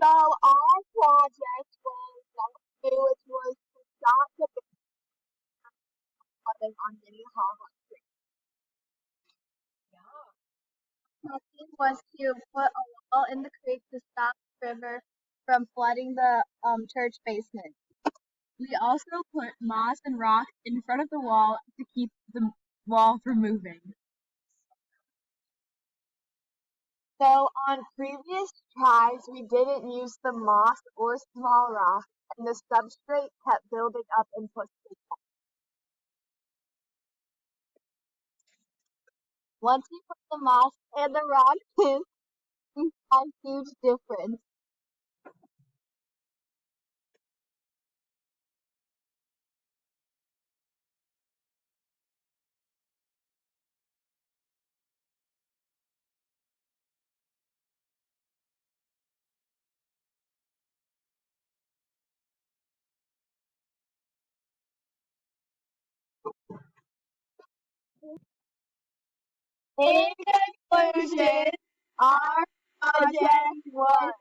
So our project was number two, which was to stop the flooding on Minnehaha. Second was to put a wall in the creek to stop the river from flooding the church basement. We also put moss and rocks in front of the wall to keep the wall from moving. So on previous tries, we didn't use the moss or small rocks, and the substrate kept building up and pushing it back. Once we put the moss and the rocks in, we saw a huge difference. In conclusion, our project was